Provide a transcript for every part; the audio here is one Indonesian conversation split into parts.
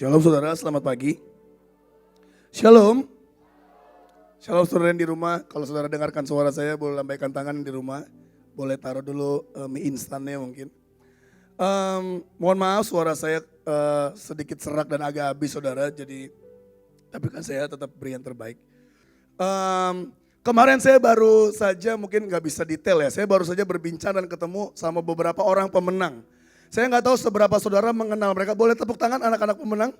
Shalom saudara, selamat pagi. Shalom. Shalom saudara yang di rumah. Kalau saudara dengarkan suara saya, boleh lambaikan tangan di rumah. Boleh taruh dulu mie instannya mungkin. Mohon maaf suara saya sedikit serak dan agak habis saudara. Tapi kan saya tetap beri yang terbaik. Kemarin saya baru saja mungkin nggak bisa detail ya. Saya baru saja berbincang dan ketemu sama beberapa orang pemenang. Saya nggak tahu seberapa saudara mengenal mereka. Boleh tepuk tangan anak-anak pemenang?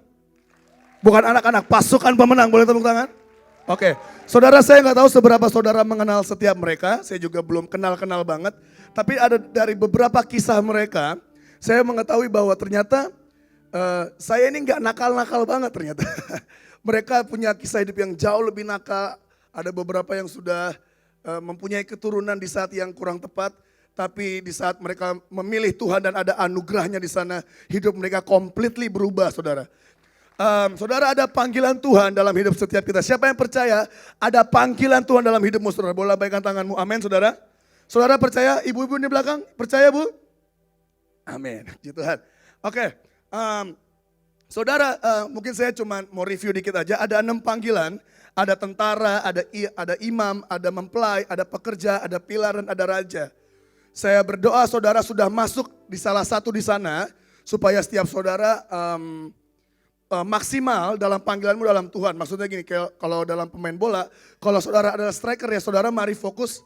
Bukan anak-anak, pasukan pemenang. Boleh tepuk tangan? Oke, saudara saya nggak tahu seberapa saudara mengenal setiap mereka. Saya juga belum kenal-kenal banget. Tapi ada dari beberapa kisah mereka, saya mengetahui bahwa ternyata saya ini nggak nakal-nakal banget ternyata. Mereka punya kisah hidup yang jauh lebih nakal. Ada beberapa yang sudah mempunyai keturunan di saat yang kurang tepat. Tapi di saat mereka memilih Tuhan dan ada anugerahnya di sana, hidup mereka completely berubah saudara. Saudara, ada panggilan Tuhan dalam hidup setiap kita. Siapa yang percaya ada panggilan Tuhan dalam hidupmu saudara? Boleh lambaikan tanganmu, amin saudara. Saudara percaya, ibu-ibu di belakang percaya bu? Amin, puji Tuhan. Oke, saudara mungkin saya cuma mau review dikit aja. Ada 6 panggilan, ada tentara, ada imam, ada mempelai, ada pekerja, ada pilar dan ada raja. Saya berdoa saudara sudah masuk di salah satu di sana, supaya setiap saudara maksimal dalam panggilanmu dalam Tuhan. Maksudnya gini, kalau dalam pemain bola, kalau saudara adalah striker ya saudara mari fokus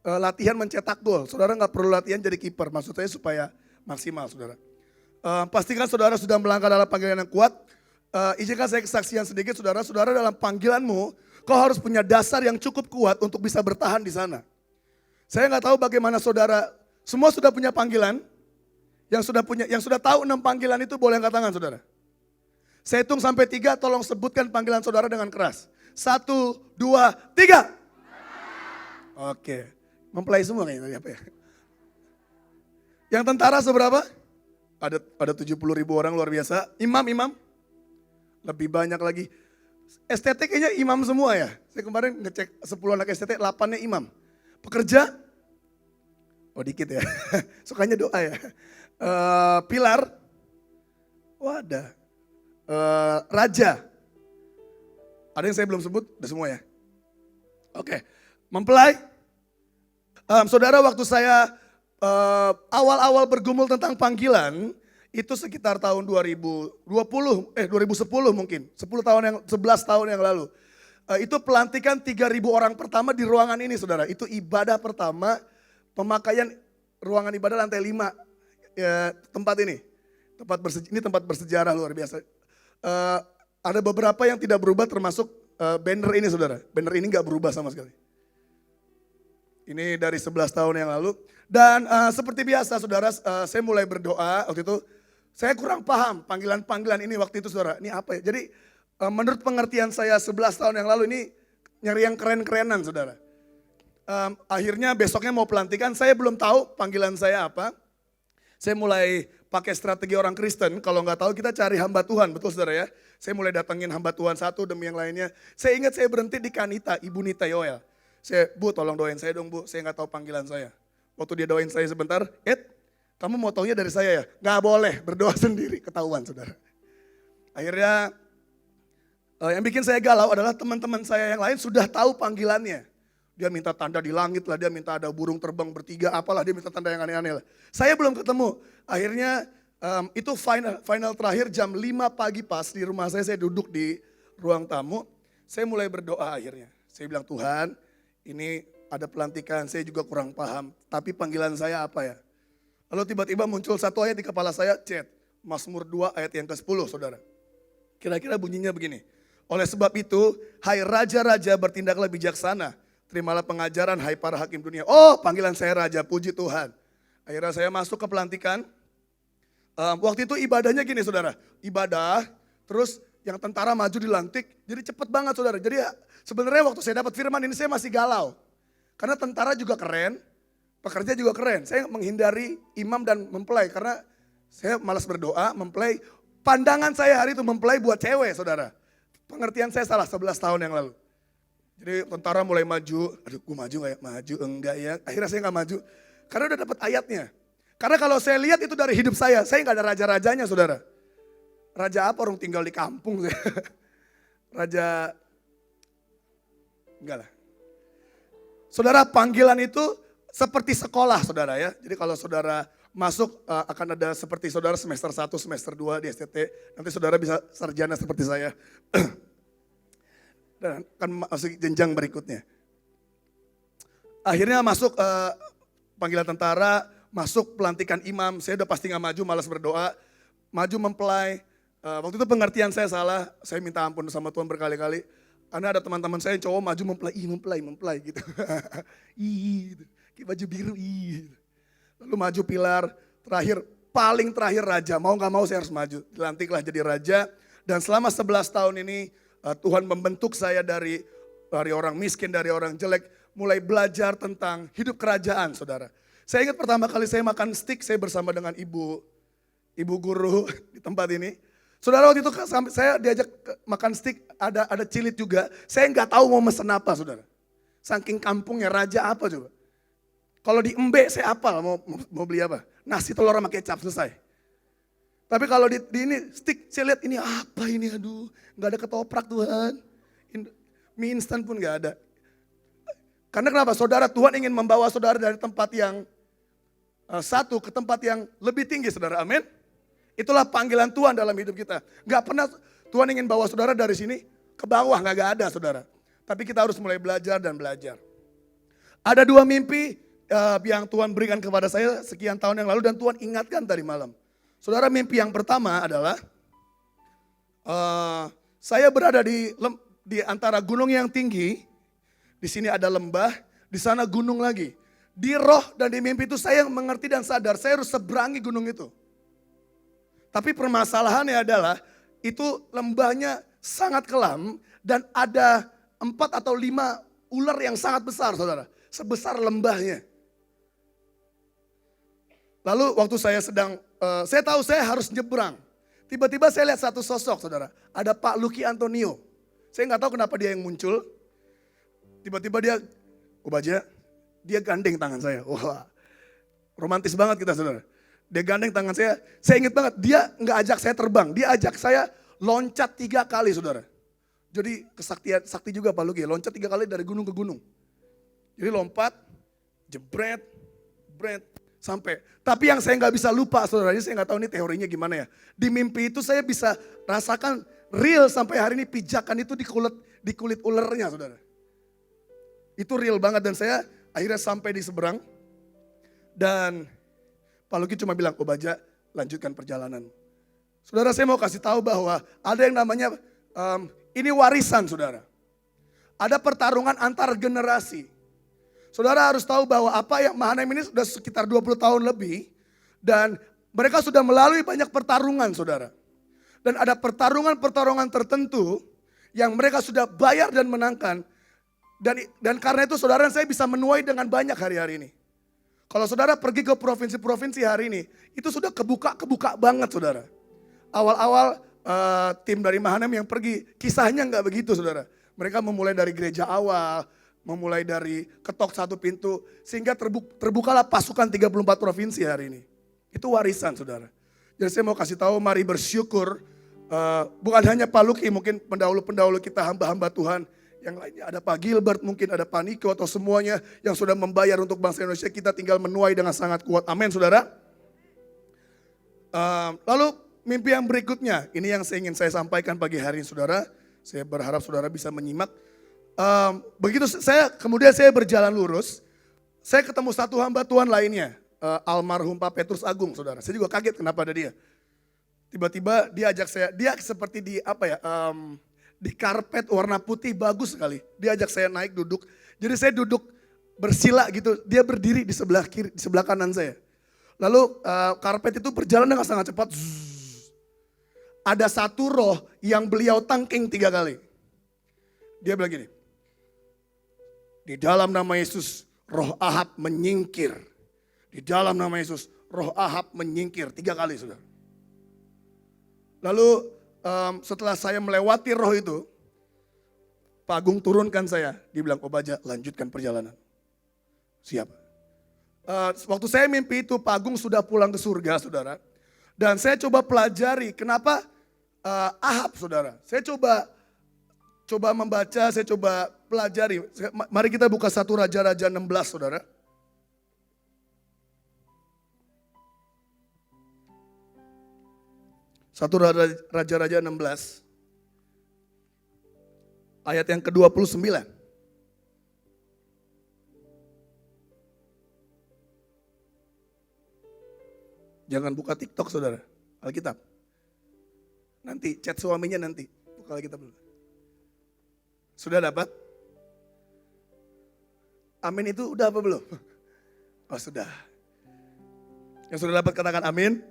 latihan mencetak gol. Saudara nggak perlu latihan jadi kiper, maksud saya supaya maksimal saudara. Pastikan saudara sudah melangkah dalam panggilan yang kuat. Izinkan saya kesaksian sedikit saudara, saudara dalam panggilanmu, kau harus punya dasar yang cukup kuat untuk bisa bertahan di sana. Saya nggak tahu bagaimana saudara, semua sudah punya panggilan, yang sudah tahu 6 panggilan itu boleh angkat tangan saudara. Saya hitung sampai 3, tolong sebutkan panggilan saudara dengan keras. 1, 2, 3. Oke, mempelai semua kayaknya apa ya. Yang tentara seberapa? Ada 70.000 orang luar biasa. Imam, lebih banyak lagi. STT kayaknya imam semua ya. Saya kemarin ngecek 10 anak STT, 8-nya imam. Pekerja? Oh dikit ya, sukanya doa ya. Pilar? Wah ada. Raja? Ada yang saya belum sebut? Udah semua ya? Oke, mempelai? Saudara waktu saya awal-awal bergumul tentang panggilan, itu sekitar tahun 2010 mungkin, 11 tahun yang lalu. Itu pelantikan 3.000 orang pertama di ruangan ini saudara. Itu ibadah pertama, pemakaian ruangan ibadah lantai 5 ya, tempat ini. Ini tempat bersejarah luar biasa. Ada beberapa yang tidak berubah termasuk banner ini saudara. Banner ini gak berubah sama sekali. Ini dari 11 tahun yang lalu. Dan seperti biasa saudara, saya mulai berdoa waktu itu. Saya kurang paham panggilan-panggilan ini waktu itu saudara. Ini apa ya? Jadi menurut pengertian saya 11 tahun yang lalu ini nyari yang keren-kerenan saudara. Akhirnya besoknya mau pelantikan, saya belum tahu panggilan saya apa. Saya mulai pakai strategi orang Kristen, kalau nggak tahu kita cari hamba Tuhan, betul saudara ya. Saya mulai datengin hamba Tuhan satu demi yang lainnya. Saya ingat saya berhenti di Kanita, Ibu Nita Yoel. Bu tolong doain saya dong bu, saya nggak tahu panggilan saya. Waktu dia doain saya sebentar, kamu mau taunya dari saya ya? Nggak boleh, berdoa sendiri, ketahuan saudara. Akhirnya yang bikin saya galau adalah teman-teman saya yang lain sudah tahu panggilannya. Dia minta tanda di langit lah, dia minta ada burung terbang bertiga, apalah dia minta tanda yang aneh-aneh lah. Saya belum ketemu. Akhirnya itu final terakhir jam 5 pagi pas di rumah saya duduk di ruang tamu. Saya mulai berdoa akhirnya. Saya bilang Tuhan ini ada pelantikan, saya juga kurang paham. Tapi panggilan saya apa ya? Lalu tiba-tiba muncul satu ayat di kepala saya, Mazmur 2 ayat yang ke-10 saudara. Kira-kira bunyinya begini. Oleh sebab itu, hai raja-raja bertindaklah bijaksana. Terimalah pengajaran hai para hakim dunia. Oh panggilan saya raja, puji Tuhan. Akhirnya saya masuk ke pelantikan. Waktu itu ibadahnya gini saudara. Ibadah, terus yang tentara maju dilantik. Jadi cepet banget saudara. Jadi sebenarnya waktu saya dapat firman ini saya masih galau. Karena tentara juga keren, pekerja juga keren. Saya menghindari imam dan mempelai. Karena saya malas berdoa, mempelai. Pandangan saya hari itu mempelai buat cewek saudara. Pengertian saya salah 11 tahun yang lalu. Jadi tentara mulai maju, aduh gue maju gak ya? Maju enggak ya, akhirnya saya gak maju. Karena udah dapat ayatnya. Karena kalau saya lihat itu dari hidup saya gak ada raja-rajanya saudara. Raja apa orang tinggal di kampung saya. Raja, enggak lah. Saudara, panggilan itu seperti sekolah saudara ya. Jadi kalau saudara masuk akan ada seperti saudara semester 1, semester 2 di STT. Nanti saudara bisa sarjana seperti saya. Dan akan masuk jenjang berikutnya. Akhirnya masuk panggilan tentara, masuk pelantikan imam. Saya udah pasti gak maju, malas berdoa. Maju mempelai. Waktu itu pengertian saya salah, saya minta ampun sama Tuhan berkali-kali. Karena ada teman-teman saya yang cowok maju mempelai gitu. Gitu. Kayak baju biru gitu. Lalu maju pilar, paling terakhir raja. Mau gak mau saya harus maju. Dilantiklah jadi raja. Dan selama 11 tahun ini Tuhan membentuk saya dari orang miskin, dari orang jelek. Mulai belajar tentang hidup kerajaan saudara. Saya ingat pertama kali saya makan steak, saya bersama dengan ibu guru di tempat ini. Saudara waktu itu saya diajak makan steak, ada cilit juga. Saya nggak tahu mau mesen apa saudara. Saking kampungnya, raja apa coba. Kalau di Embe saya apal mau beli apa. Nasi telur sama kecap selesai. Tapi kalau di ini steak saya lihat ini apa ini, aduh nggak ada ketoprak Tuhan. Mie instan pun nggak ada. Karena kenapa? Saudara, Tuhan ingin membawa saudara dari tempat yang satu ke tempat yang lebih tinggi saudara, amin. Itulah panggilan Tuhan dalam hidup kita. Gak pernah Tuhan ingin bawa saudara dari sini ke bawah, gak ada saudara. Tapi kita harus mulai belajar dan belajar. Ada 2 mimpi yang Tuhan berikan kepada saya sekian tahun yang lalu dan Tuhan ingatkan tadi malam. Saudara, mimpi yang pertama adalah saya berada di antara gunung yang tinggi. Di sini ada lembah, di sana gunung lagi. Di roh dan di mimpi itu saya mengerti dan sadar saya harus seberangi gunung itu. Tapi permasalahannya adalah itu lembahnya sangat kelam dan ada 4 atau 5 ular yang sangat besar saudara. Sebesar lembahnya. Lalu waktu saya saya tahu saya harus nyebrang. Tiba-tiba saya lihat satu sosok saudara. Ada Pak Lucky Antonio. Saya nggak tahu kenapa dia yang muncul. Tiba-tiba dia, Baja, dia gandeng tangan saya. Wah, romantis banget kita saudara. Dia gandeng tangan saya ingat banget, dia nggak ajak saya terbang. Dia ajak saya loncat 3 kali saudara. Jadi sakti juga Pak Lucky, loncat 3 kali dari gunung ke gunung. Jadi lompat, jebret, sampai. Tapi yang saya nggak bisa lupa saudara, ini saya nggak tahu ini teorinya gimana ya. Di mimpi itu saya bisa rasakan real sampai hari ini pijakan itu di kulit ulernya saudara. Itu real banget dan saya akhirnya sampai di seberang. Dan Pak Lucky cuma bilang, Baja lanjutkan perjalanan. Saudara, saya mau kasih tahu bahwa ada yang namanya, ini warisan saudara. Ada pertarungan antar generasi. Saudara harus tahu bahwa apa yang Mahanaim ini sudah sekitar 20 tahun lebih. Dan mereka sudah melalui banyak pertarungan saudara. Dan ada pertarungan tertentu yang mereka sudah bayar dan menangkan. Dan karena itu saudara saya bisa menuai dengan banyak hari-hari ini. Kalau saudara pergi ke provinsi-provinsi hari ini, itu sudah kebuka banget saudara. Awal-awal tim dari Mahanaim yang pergi, kisahnya nggak begitu saudara. Mereka memulai dari gereja awal, memulai dari ketok 1 pintu, sehingga terbukalah pasukan 34 provinsi hari ini. Itu warisan saudara. Jadi saya mau kasih tahu, mari bersyukur, bukan hanya Pak Lucky, mungkin pendahulu-pendahulu kita hamba-hamba Tuhan, yang lainnya ada Pak Gilbert, mungkin ada Pak Niko atau semuanya yang sudah membayar untuk bangsa Indonesia, kita tinggal menuai dengan sangat kuat. Amin saudara. Lalu mimpi yang berikutnya, ini yang ingin saya sampaikan pagi hari ini saudara. Saya berharap saudara bisa menyimak. Kemudian saya berjalan lurus, saya ketemu satu hamba Tuhan lainnya, almarhum Pak Petrus Agung saudara. Saya juga kaget kenapa ada dia. Tiba-tiba dia ajak saya, dia seperti di karpet warna putih bagus sekali. Dia ajak saya naik duduk. Jadi saya duduk bersila gitu. Dia berdiri di sebelah kiri, di sebelah kanan saya. Lalu karpet itu berjalan dengan sangat cepat. Ada satu roh yang beliau tangking 3 kali. Dia bilang gini. Di dalam nama Yesus roh Ahab menyingkir. Di dalam nama Yesus roh Ahab menyingkir 3 kali saudara. Lalu setelah saya melewati roh itu, Pak Agung turunkan saya. Dia bilang, Baja lanjutkan perjalanan. Siap. Waktu saya mimpi itu Pak Agung sudah pulang ke surga saudara. Dan saya coba pelajari kenapa Ahab, saudara. Saya coba membaca, saya coba pelajari. Mari kita buka 1 Raja-Raja 16, saudara. Satu Raja-Raja 16, ayat yang ke-29. Jangan buka TikTok, saudara. Alkitab. Nanti, chat suaminya nanti. Buka Alkitab dulu. Sudah dapat? Amin itu udah apa belum? Oh sudah. Yang sudah dapat katakan amin.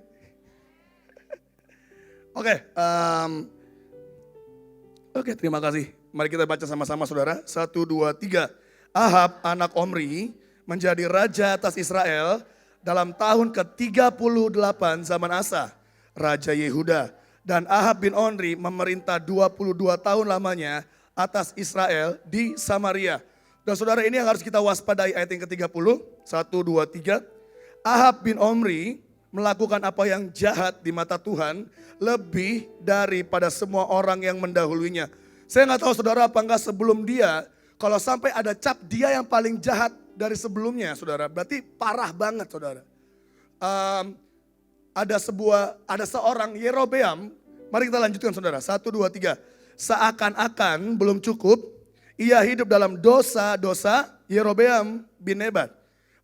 Oke, terima kasih. Mari kita baca sama-sama, saudara. 1, 2, 3. Ahab anak Omri menjadi raja atas Israel dalam tahun ke-38 zaman Asa, raja Yehuda. Dan Ahab bin Omri memerintah 22 tahun lamanya atas Israel di Samaria. Dan saudara, ini yang harus kita waspadai, ayat yang ke-30. 1, 2, 3. Ahab bin Omri melakukan apa yang jahat di mata Tuhan lebih daripada semua orang yang mendahulunya. Saya nggak tahu saudara apa enggak, sebelum dia, kalau sampai ada cap dia yang paling jahat dari sebelumnya, saudara, berarti parah banget, saudara. Ada seorang Yerobeam, mari kita lanjutkan, saudara. 1, 2, 3. Seakan-akan belum cukup, ia hidup dalam dosa-dosa Yerobeam bin Nebat.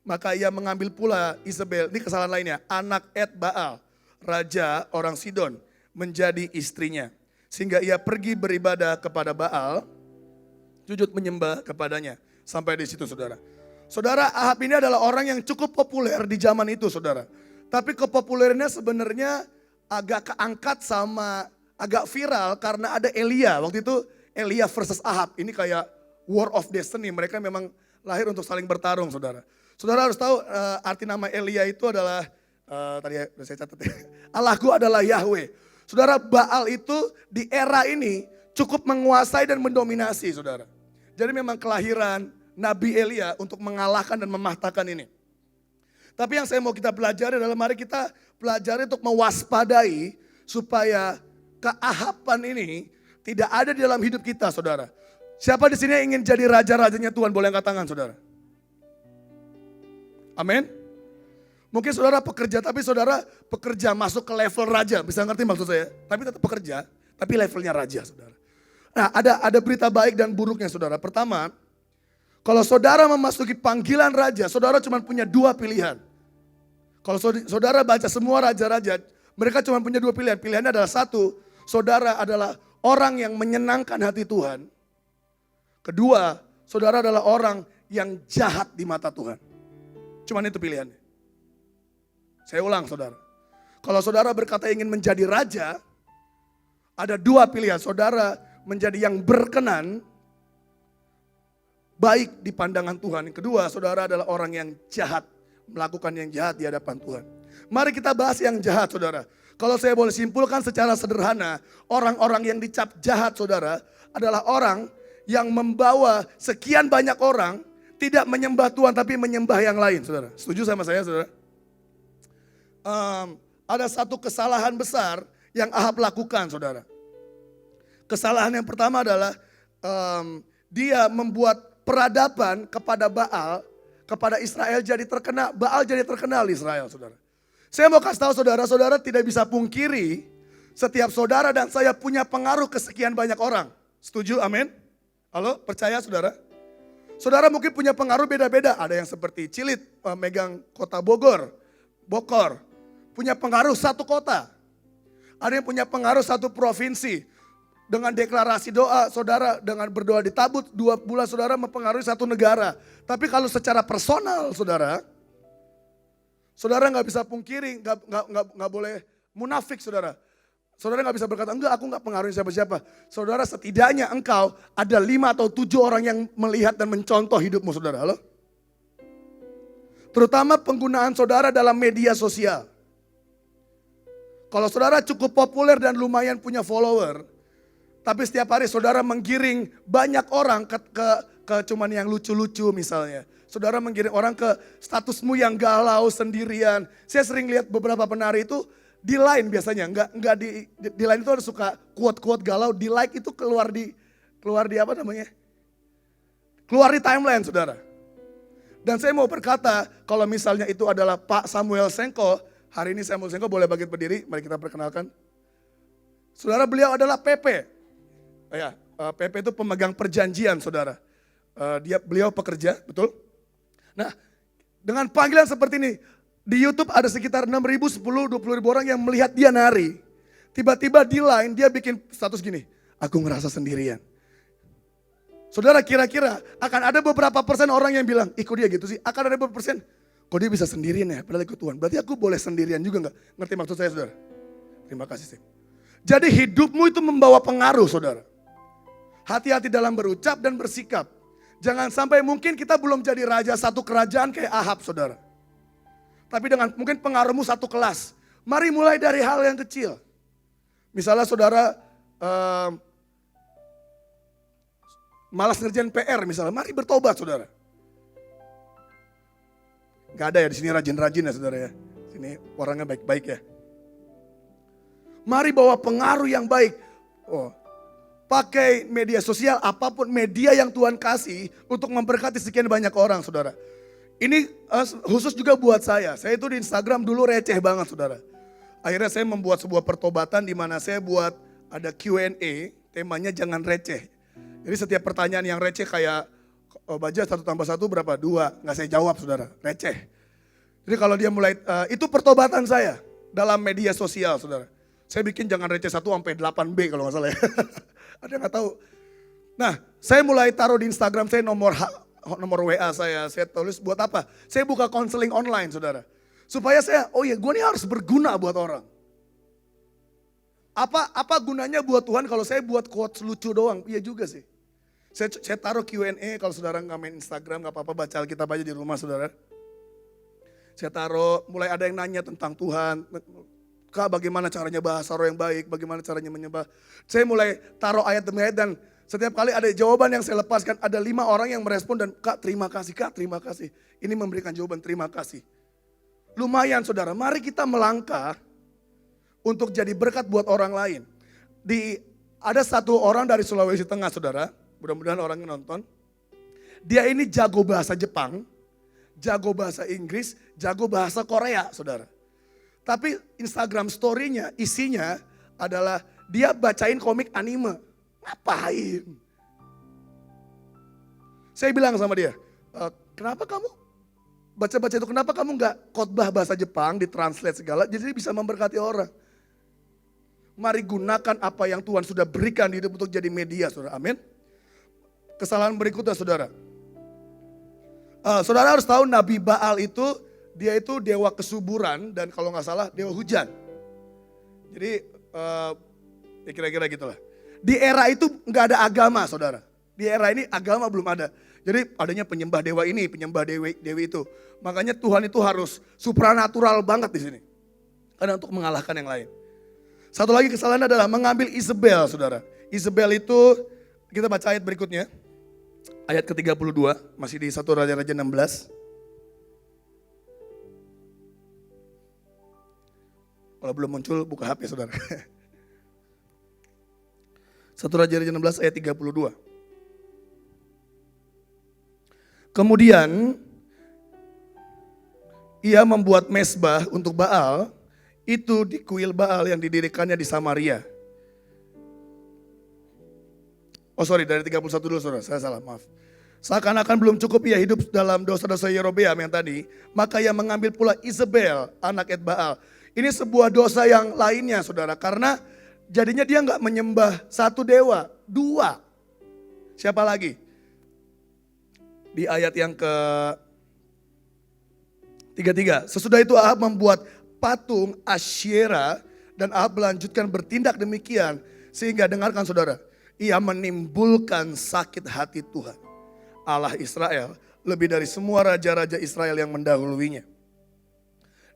Maka ia mengambil pula Isabel, ini kesalahan lainnya, anak Etbaal, raja orang Sidon, menjadi istrinya. Sehingga ia pergi beribadah kepada Baal, sujud menyembah kepadanya. Sampai di situ, saudara. Saudara, Ahab ini adalah orang yang cukup populer di zaman itu, saudara. Tapi kepopulernya sebenarnya agak keangkat sama agak viral karena ada Elia. Waktu itu Elia versus Ahab, ini kayak War of Destiny. Mereka memang lahir untuk saling bertarung, saudara. Saudara harus tahu arti nama Elia itu adalah, tadi sudah saya catat ya, Allahku adalah Yahweh. Saudara, Baal itu di era ini cukup menguasai dan mendominasi, saudara. Jadi memang kelahiran Nabi Elia untuk mengalahkan dan mematahkan ini. Tapi yang saya mau kita pelajari adalah mari kita pelajari untuk mewaspadai supaya keahapan ini tidak ada di dalam hidup kita, saudara. Siapa di sini yang ingin jadi raja-rajanya Tuhan? Boleh angkat tangan, saudara. Amin. Mungkin saudara pekerja, tapi saudara pekerja masuk ke level raja. Bisa ngerti maksud saya? Tapi tetap pekerja, tapi levelnya raja, saudara. Nah, ada berita baik dan buruknya, saudara. Pertama, kalau saudara memasuki panggilan raja, saudara cuma punya 2 pilihan. Kalau saudara baca semua raja-raja, mereka cuma punya 2 pilihan. Pilihannya adalah 1, saudara adalah orang yang menyenangkan hati Tuhan. Kedua, saudara adalah orang yang jahat di mata Tuhan. Cuman itu pilihannya. Saya ulang, saudara. Kalau saudara berkata ingin menjadi raja, ada 2 pilihan. Saudara menjadi yang berkenan, baik di pandangan Tuhan. Yang kedua, saudara adalah orang yang jahat, melakukan yang jahat di hadapan Tuhan. Mari kita bahas yang jahat, saudara. Kalau saya boleh simpulkan secara sederhana, orang-orang yang dicap jahat, saudara, adalah orang yang membawa sekian banyak orang tidak menyembah Tuhan tapi menyembah yang lain, saudara. Setuju sama saya, saudara? Ada satu kesalahan besar yang Ahab lakukan, saudara. Kesalahan yang pertama adalah dia membuat peradaban kepada Baal, kepada Israel jadi terkenal. Baal jadi terkenal di Israel, saudara. Saya mau kasih tahu saudara-saudara tidak bisa pungkiri setiap saudara dan saya punya pengaruh ke sekian banyak orang. Setuju? Amin? Halo, percaya saudara? Saudara mungkin punya pengaruh beda-beda. Ada yang seperti Cilit, megang kota Bogor, Bokor. Punya pengaruh 1 kota. Ada yang punya pengaruh 1 provinsi. Dengan deklarasi doa, saudara dengan berdoa di Tabut, 2 bulan saudara mempengaruhi 1 negara. Tapi kalau secara personal saudara nggak bisa pungkiri, nggak boleh munafik, saudara. Saudara nggak bisa berkata, enggak, aku nggak pengaruhi siapa-siapa. Saudara, setidaknya engkau ada 5 atau 7 orang yang melihat dan mencontoh hidupmu, saudara. Halo? Terutama penggunaan saudara dalam media sosial. Kalau saudara cukup populer dan lumayan punya follower, tapi setiap hari saudara menggiring banyak orang ke cuman yang lucu-lucu misalnya. Saudara menggiring orang ke statusmu yang galau sendirian. Saya sering lihat beberapa penari itu, Di line biasanya, enggak di line itu ada suka quote-quote galau, di like itu keluar di apa namanya? Keluar di timeline, saudara. Dan saya mau berkata, kalau misalnya itu adalah Pak Samuel Sengko, hari ini Samuel Sengko boleh bangkit berdiri, mari kita perkenalkan. Saudara, beliau adalah PP. PP itu pemegang perjanjian, saudara. Beliau pekerja, betul? Nah, dengan panggilan seperti ini, di YouTube ada sekitar 6.000, 10, 20.000 orang yang melihat dia nari. Tiba-tiba di line dia bikin status gini, aku ngerasa sendirian. Saudara, kira-kira akan ada beberapa persen orang yang bilang, kok dia gitu sih? Akan ada beberapa persen, kok dia bisa sendirian ya, padahal ikut Tuhan. Berarti aku boleh sendirian juga enggak? Ngerti maksud saya, saudara? Terima kasih, Sim. Jadi hidupmu itu membawa pengaruh, saudara. Hati-hati dalam berucap dan bersikap. Jangan sampai mungkin kita belum jadi raja satu kerajaan kayak Ahab, saudara. Tapi dengan mungkin pengaruhmu satu kelas. Mari mulai dari hal yang kecil. Misalnya saudara malas ngerjain PR misalnya. Mari bertobat, saudara. Gak ada ya di sini rajin-rajin ya, saudara ya. Sini orangnya baik-baik ya. Mari bawa pengaruh yang baik. Pakai media sosial, apapun media yang Tuhan kasih untuk memberkati sekian banyak orang, saudara. Ini khusus juga buat saya. Saya itu di Instagram dulu receh banget, saudara. Akhirnya saya membuat sebuah pertobatan di mana saya buat ada Q&A, temanya jangan receh. Jadi setiap pertanyaan yang receh kayak, Baja 1 tambah 1 berapa? 2. Nggak saya jawab, saudara. Receh. Jadi kalau dia mulai, itu pertobatan saya dalam media sosial, saudara. Saya bikin jangan receh 1 sampai 8B kalau nggak salah ya. Ada yang nggak tahu. Nah, saya mulai taruh di Instagram saya nomor WA saya tulis buat apa? Saya buka konseling online, saudara. Supaya saya, gue ini harus berguna buat orang. Apa gunanya buat Tuhan kalau saya buat quotes lucu doang? Iya juga sih. Saya taruh Q&A kalau saudara nggak main Instagram, nggak apa-apa, baca Alkitab aja di rumah, saudara. Saya taruh, mulai ada yang nanya tentang Tuhan. Kak, bagaimana caranya bahasa roh yang baik, bagaimana caranya menyembah. Saya mulai taruh ayat demi ayat dan setiap kali ada jawaban yang saya lepaskan, ada 5 orang yang merespon dan Kak terima kasih. Ini memberikan jawaban terima kasih. Lumayan, saudara, mari kita melangkah untuk jadi berkat buat orang lain. Ada satu orang dari Sulawesi Tengah, saudara, mudah-mudahan orangnya nonton. Dia ini jago bahasa Jepang, jago bahasa Inggris, jago bahasa Korea, saudara. Tapi Instagram story-nya isinya adalah dia bacain komik anime. Ngapain? Saya bilang sama dia, kenapa kamu baca-baca itu, kenapa kamu nggak khotbah bahasa Jepang, ditranslate segala, jadi bisa memberkati orang. Mari gunakan apa yang Tuhan sudah berikan di hidup untuk jadi media, saudara. Amin. Kesalahan berikutnya, saudara. Saudara harus tahu Nabi Baal itu, dia itu dewa kesuburan dan kalau nggak salah dewa hujan. Jadi ya kira-kira gitulah. Di era itu nggak ada agama, saudara. Di era ini agama belum ada. Jadi adanya penyembah dewa ini, penyembah dewi itu. Makanya Tuhan itu harus supranatural banget di sini. Karena untuk mengalahkan yang lain. Satu lagi kesalahan adalah mengambil Isabel, saudara. Isabel itu, kita baca ayat berikutnya. Ayat ke-32, masih di 1 Raja-Raja 16. Kalau belum muncul, buka HP, saudara. 1 Raja-Raja 16 ayat 32. Kemudian, ia membuat mezbah untuk Baal, itu di kuil Baal yang didirikannya di Samaria. Dari 31 dulu, saudara, saya salah, maaf. Seakan-akan belum cukup ia hidup dalam dosa-dosa Yerobeam yang tadi, maka ia mengambil pula Isabel, anak Baal. Ini sebuah dosa yang lainnya, saudara, karena jadinya dia nggak menyembah satu dewa, 2. Siapa lagi? Di ayat yang ke-33. Sesudah itu Ahab membuat patung Asyera dan Ahab melanjutkan bertindak demikian. Sehingga dengarkan, saudara, ia menimbulkan sakit hati Tuhan, Allah Israel, lebih dari semua raja-raja Israel yang mendahuluinya.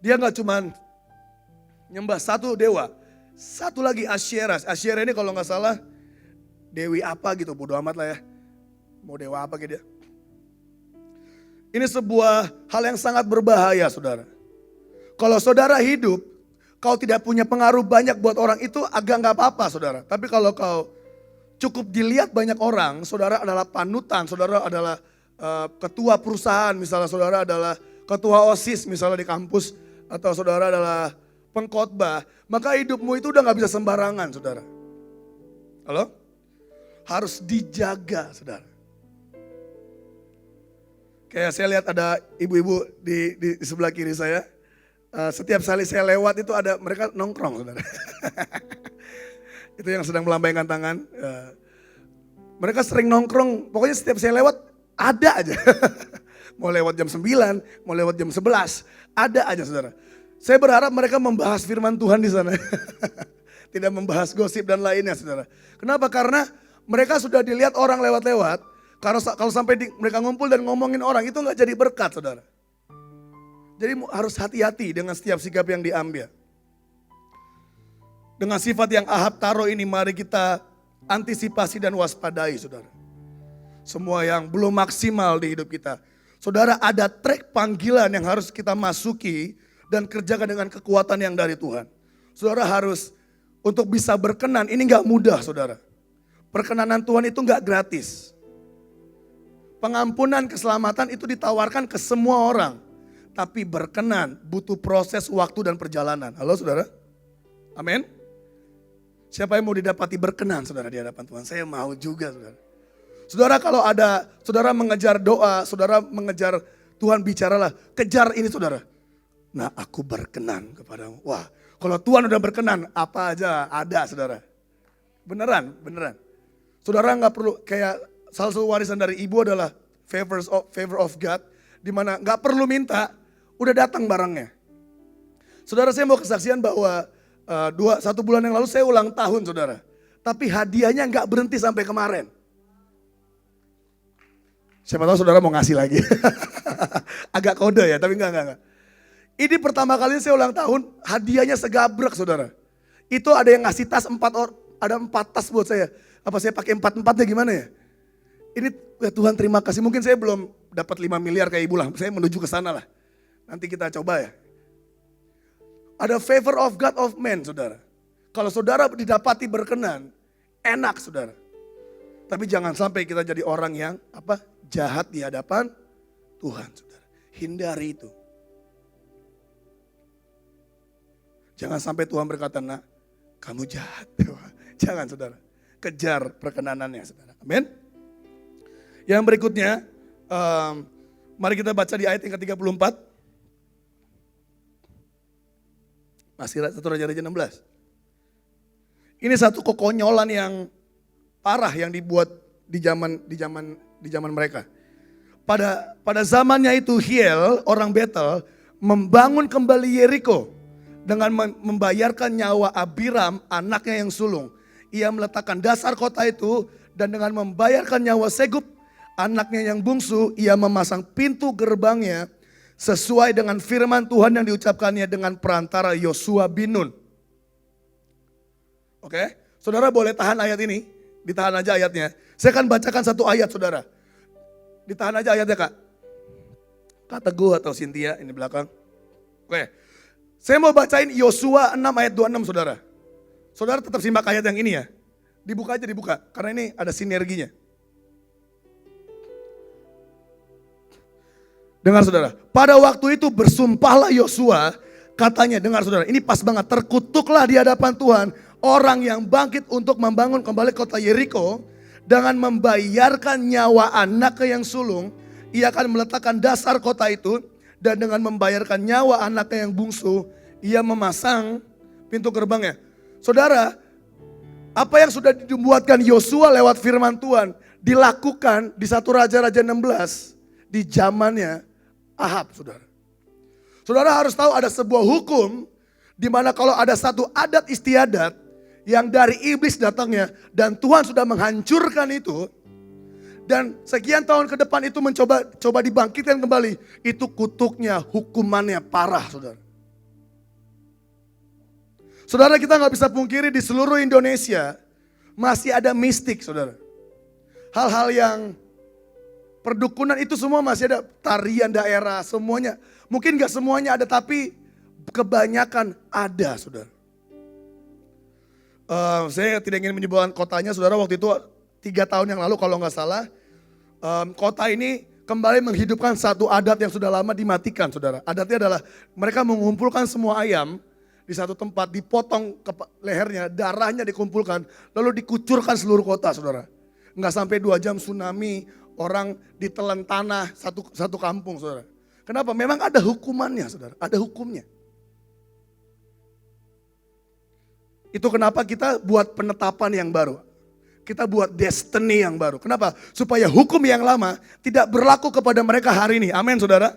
Dia nggak cuman nyembah satu dewa, satu lagi Asyera. Asyera ini kalau nggak salah dewi apa gitu, bodo amat lah ya. Mau dewa apa gitu dia. Ini sebuah hal yang sangat berbahaya, saudara. Kalau saudara hidup kau tidak punya pengaruh banyak buat orang itu agak nggak apa-apa saudara. Tapi kalau kau cukup dilihat banyak orang, saudara adalah panutan, saudara adalah ketua perusahaan, misalnya saudara adalah ketua OSIS misalnya di kampus, atau saudara adalah pengkhotbah, maka hidupmu itu udah gak bisa sembarangan saudara. Halo? Harus dijaga saudara. Kayak saya lihat ada ibu-ibu di sebelah kiri saya, setiap kali saya lewat itu ada mereka nongkrong saudara. Itu yang sedang melambaikan tangan. Mereka sering nongkrong, pokoknya setiap saya lewat ada aja. Mau lewat jam 9, mau lewat jam 11, ada aja saudara. Saya berharap mereka membahas firman Tuhan di sana. Tidak membahas gosip dan lainnya saudara. Kenapa? Karena mereka sudah dilihat orang lewat-lewat. Kalau sampai mereka ngumpul dan ngomongin orang, itu gak jadi berkat saudara. Jadi harus hati-hati dengan setiap sikap yang diambil. Dengan sifat yang Ahab taruh ini, mari kita antisipasi dan waspadai saudara. Semua yang belum maksimal di hidup kita. Saudara, ada trek panggilan yang harus kita masuki dan kerjakan dengan kekuatan yang dari Tuhan. Saudara harus untuk bisa berkenan, ini gak mudah saudara. Perkenanan Tuhan itu gak gratis. Pengampunan, keselamatan itu ditawarkan ke semua orang. Tapi berkenan butuh proses, waktu dan perjalanan. Halo saudara? Amin. Siapa yang mau didapati berkenan saudara di hadapan Tuhan? Saya mau juga saudara. Saudara kalau ada, saudara mengejar doa, saudara mengejar Tuhan bicaralah, kejar ini saudara. Nah aku berkenan kepadamu. Wah kalau Tuhan udah berkenan apa aja ada saudara. Beneran, beneran. Saudara gak perlu, kayak salah satu warisan dari ibu adalah favor of God. Dimana gak perlu minta, udah datang barangnya. Saudara saya mau kesaksian bahwa 1 bulan yang lalu saya ulang tahun saudara. Tapi hadiahnya gak berhenti sampai kemarin. Siapa tahu saudara mau ngasih lagi. Agak kode ya, tapi enggak. Ini pertama kali saya ulang tahun, hadiahnya segabrek saudara. Itu ada yang ngasih tas 4 tas buat saya. Apa saya pakai 4-4-nya gimana ya? Ini ya Tuhan terima kasih, mungkin saya belum dapat 5 miliar kayak ibu lah. Saya menuju ke sana lah. Nanti kita coba ya. Ada favor of God of man saudara. Kalau saudara didapati berkenan, enak saudara. Tapi jangan sampai kita jadi orang yang jahat di hadapan Tuhan saudara. Hindari itu. Jangan sampai Tuhan berkata, nak kamu jahat. Jangan saudara. Kejar perkenanannya saudara. Amin. Yang berikutnya, mari kita baca di ayat yang ke-34. Masih 1 Raja-Raja 16. Ini satu kekonyolan yang parah yang dibuat di zaman mereka. Pada zamannya itu Hiel, orang Betel, membangun kembali Yeriko dengan membayarkan nyawa Abiram, anaknya yang sulung. Ia meletakkan dasar kota itu dan dengan membayarkan nyawa Segub, anaknya yang bungsu, ia memasang pintu gerbangnya sesuai dengan firman Tuhan yang diucapkannya dengan perantara Yosua bin Nun. Oke, saudara boleh tahan ayat ini, ditahan aja ayatnya. Saya akan bacakan satu ayat saudara. Ditahan aja ayatnya kak. Kak Teguh atau Cynthia ini belakang. Oke, saya mau bacain Yosua 6 ayat 26 saudara. Saudara tetap simak ayat yang ini ya. Dibuka aja dibuka, karena ini ada sinerginya. Dengar saudara, pada waktu itu bersumpahlah Yosua, katanya dengar saudara, ini pas banget, terkutuklah di hadapan Tuhan orang yang bangkit untuk membangun kembali kota Yeriko dengan membayarkan nyawa anaknya yang sulung, ia akan meletakkan dasar kota itu dan dengan membayarkan nyawa anaknya yang bungsu, ia memasang pintu gerbangnya. Saudara, apa yang sudah dibuatkan Yosua lewat firman Tuhan dilakukan di 1 Raja-Raja 16 di zamannya Ahab, saudara. Saudara harus tahu ada sebuah hukum di mana kalau ada satu adat istiadat yang dari iblis datangnya dan Tuhan sudah menghancurkan itu dan sekian tahun ke depan itu coba dibangkitkan kembali, itu kutuknya, hukumannya parah, saudara. Saudara kita nggak bisa pungkiri di seluruh Indonesia masih ada mistik, saudara. Hal-hal yang perdukunan itu semua masih ada, tarian daerah semuanya. Mungkin gak semuanya ada tapi kebanyakan ada, saudara. Saya tidak ingin menyebutkan kotanya, saudara. Waktu itu 3 tahun yang lalu kalau nggak salah, kota ini kembali menghidupkan satu adat yang sudah lama dimatikan, saudara. Adatnya adalah mereka mengumpulkan semua ayam di satu tempat, dipotong lehernya, darahnya dikumpulkan, lalu dikucurkan seluruh kota, saudara. Nggak sampai 2 jam tsunami, orang ditelan tanah satu kampung, saudara. Kenapa? Memang ada hukumannya, saudara. Ada hukumnya. Itu kenapa kita buat penetapan yang baru. Kita buat destiny yang baru. Kenapa? Supaya hukum yang lama tidak berlaku kepada mereka hari ini. Amin, saudara.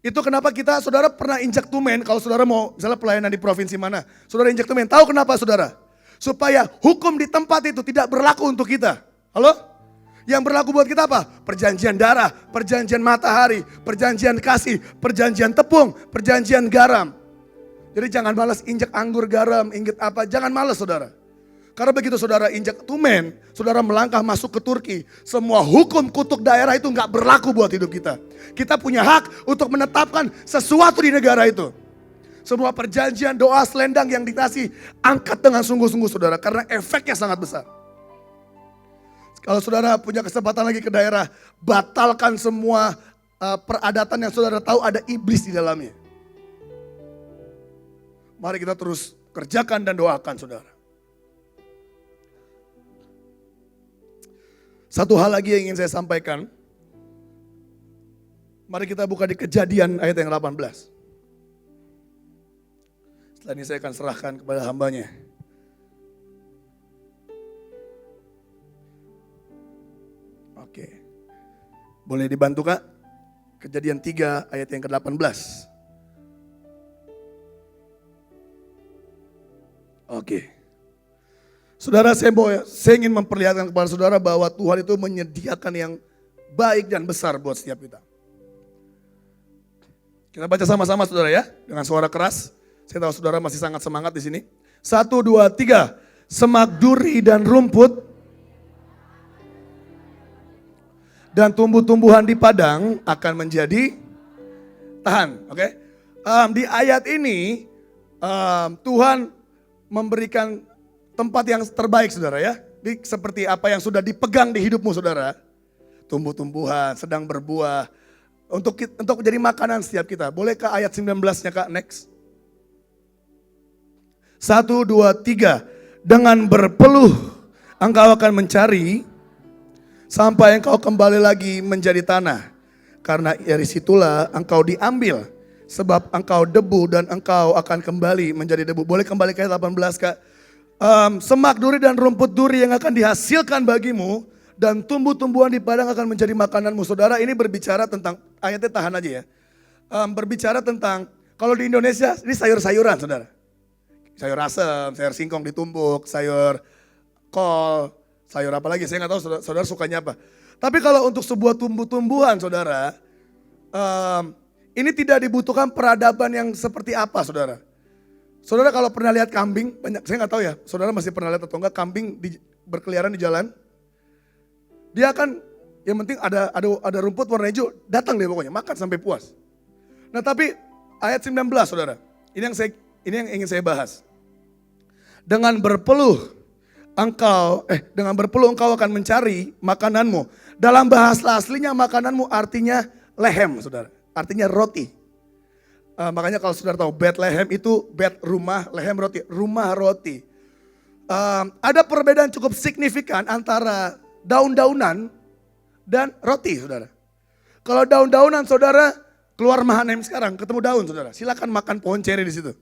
Itu kenapa kita, saudara pernah injak tumen. Kalau saudara mau misalnya pelayanan di provinsi mana, saudara injak tumen. Tahu kenapa, saudara? Supaya hukum di tempat itu tidak berlaku untuk kita. Halo? Yang berlaku buat kita apa? Perjanjian darah, perjanjian matahari, perjanjian kasih, perjanjian tepung, perjanjian garam. Jadi jangan malas injak anggur garam, injak apa, jangan malas, saudara. Karena begitu saudara injak tumen, saudara melangkah masuk ke Turki, semua hukum kutuk daerah itu nggak berlaku buat hidup kita. Kita punya hak untuk menetapkan sesuatu di negara itu. Semua perjanjian, doa, selendang yang dikasih, angkat dengan sungguh-sungguh, saudara, karena efeknya sangat besar. Kalau saudara punya kesempatan lagi ke daerah, batalkan semua peradatan yang saudara tahu ada iblis di dalamnya. Mari kita terus kerjakan dan doakan, saudara. Satu hal lagi yang ingin saya sampaikan. Mari kita buka di Kejadian ayat yang 18. Setelah ini saya akan serahkan kepada hambanya. Oke. Boleh dibantu, Kak? Kejadian 3 ayat yang ke-18. Oke. Saudara, saya ingin memperlihatkan kepada saudara bahwa Tuhan itu menyediakan yang baik dan besar buat setiap kita. Kita baca sama-sama, saudara, ya, dengan suara keras. Saya tahu saudara masih sangat semangat di sini. 1, 2, 3. Semak duri dan rumput dan tumbuh-tumbuhan di padang akan menjadi tahan. Oke. Di ayat ini Tuhan memberikan tempat yang terbaik, saudara, ya. Seperti apa yang sudah dipegang di hidupmu, saudara. Tumbuh-tumbuhan, sedang berbuah. Untuk menjadi makanan setiap kita. Boleh ke ayat 19-nya, Kak? Next. 1, 2, 3. Dengan berpeluh engkau akan mencari sampai engkau kembali lagi menjadi tanah. Karena dari situlah engkau diambil. Sebab engkau debu dan engkau akan kembali menjadi debu. Boleh kembali ke ayat 18, Kak. Semak duri dan rumput duri yang akan dihasilkan bagimu. Dan tumbuh-tumbuhan di padang akan menjadi makananmu. Saudara, ini berbicara tentang, ayatnya tahan aja ya. Berbicara tentang, kalau di Indonesia ini sayur-sayuran, saudara. Sayur asem, sayur singkong ditumbuk, sayur kol, sayur apa lagi, saya nggak tahu saudara sukanya apa. Tapi kalau untuk sebuah tumbuh-tumbuhan, saudara, ini tidak dibutuhkan peradaban yang seperti apa, saudara. Saudara kalau pernah lihat kambing, saya nggak tahu ya, saudara masih pernah lihat atau enggak kambing berkeliaran di jalan. Dia akan, yang penting ada rumput warna hijau, datang deh pokoknya, makan sampai puas. Nah tapi ayat 19, saudara, ini yang ingin saya bahas. Dengan berpeluh engkau akan mencari makananmu. Dalam bahasa aslinya makananmu artinya lehem, saudara. Artinya roti. Makanya kalau saudara tahu Bethlehem itu rumah, lehem roti, rumah roti. Ada perbedaan cukup signifikan antara daun-daunan dan roti, saudara. Kalau daun-daunan, saudara, keluar Mahanaim sekarang, ketemu daun, saudara. Silakan makan pohon ceri di situ.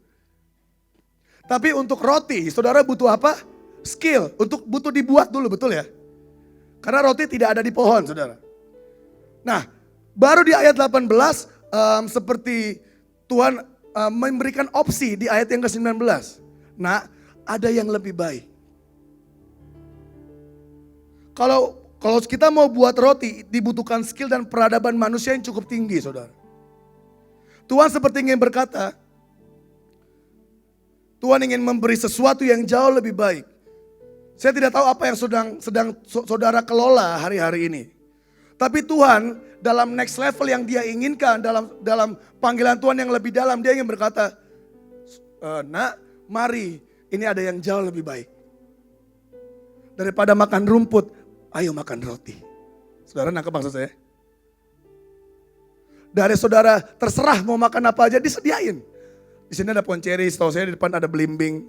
Tapi untuk roti, saudara butuh apa? Skill. Butuh dibuat dulu, betul ya? Karena roti tidak ada di pohon, saudara. Nah, baru di ayat 18, seperti Tuhan memberikan opsi di ayat yang ke-19. Nah, ada yang lebih baik. Kalau kita mau buat roti, dibutuhkan skill dan peradaban manusia yang cukup tinggi, saudara. Tuhan seperti ingin berkata, Tuhan ingin memberi sesuatu yang jauh lebih baik. Saya tidak tahu apa yang sedang saudara kelola hari-hari ini. Tapi Tuhan dalam next level yang dia inginkan, dalam panggilan Tuhan yang lebih dalam, dia ingin berkata, nak, mari, ini ada yang jauh lebih baik. Daripada makan rumput, ayo makan roti. Saudara nangkep maksud saya? Dari saudara terserah mau makan apa aja disediain. Di sini ada pohon ceri, setahu saya di depan ada belimbing.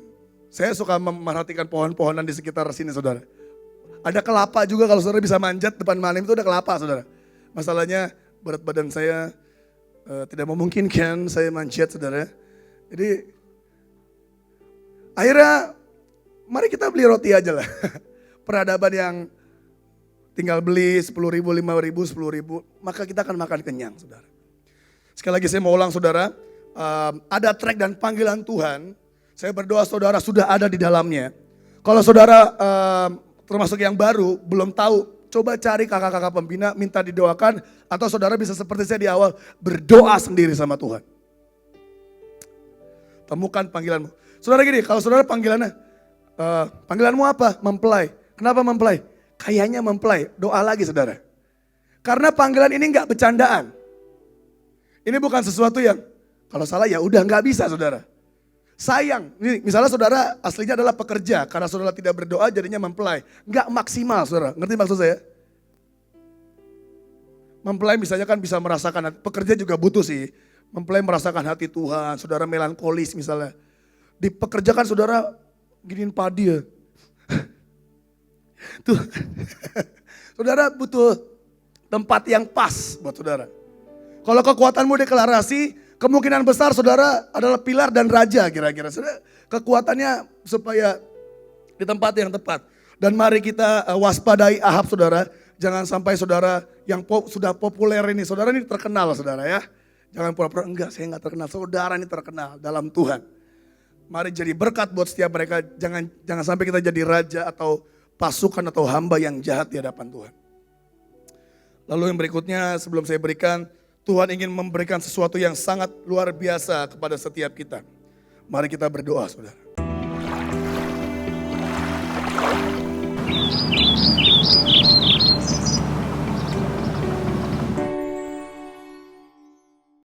Saya suka memperhatikan pohon-pohonan di sekitar sini saudara. Ada kelapa juga kalau saudara bisa manjat depan malam itu ada kelapa saudara. Masalahnya berat badan saya tidak memungkinkan saya manjat saudara. Jadi akhirnya mari kita beli roti aja lah. Peradaban yang tinggal beli 10.000, 5.000, 10.000, maka kita akan makan kenyang saudara. Sekali lagi saya mau ulang saudara, ada track dan panggilan Tuhan. Saya berdoa saudara sudah ada di dalamnya. Kalau saudara termasuk yang baru, belum tahu, coba cari kakak-kakak pembina, minta didoakan. Atau saudara bisa seperti saya di awal, berdoa sendiri sama Tuhan. Temukan panggilanmu. Saudara gini, kalau saudara panggilannya, panggilanmu apa? Mempelai. Kenapa mempelai? Kayaknya mempelai, doa lagi saudara. Karena panggilan ini enggak bercandaan. Ini bukan sesuatu yang kalau salah ya udah nggak bisa saudara. Sayang, ini misalnya saudara aslinya adalah pekerja, karena saudara tidak berdoa jadinya mempelai. Nggak maksimal saudara, ngerti maksud saya? Mempelai misalnya kan bisa merasakan, pekerja juga butuh sih. Mempelai merasakan hati Tuhan, saudara melankolis misalnya. Di pekerjaan saudara giniin padi ya. Tuh, saudara butuh tempat yang pas buat saudara. Kalau kekuatanmu deklarasi, kemungkinan besar saudara adalah pilar dan raja kira-kira. Saudara, kekuatannya supaya di tempat yang tepat. Dan mari kita waspadai Ahab saudara. Jangan sampai saudara yang sudah populer ini, saudara ini terkenal saudara ya. Jangan pura-pura, enggak saya enggak terkenal. Saudara ini terkenal dalam Tuhan. Mari jadi berkat buat setiap mereka. Jangan sampai kita jadi raja atau pasukan atau hamba yang jahat di hadapan Tuhan. Lalu yang berikutnya sebelum saya berikan, Tuhan ingin memberikan sesuatu yang sangat luar biasa kepada setiap kita. Mari kita berdoa saudara.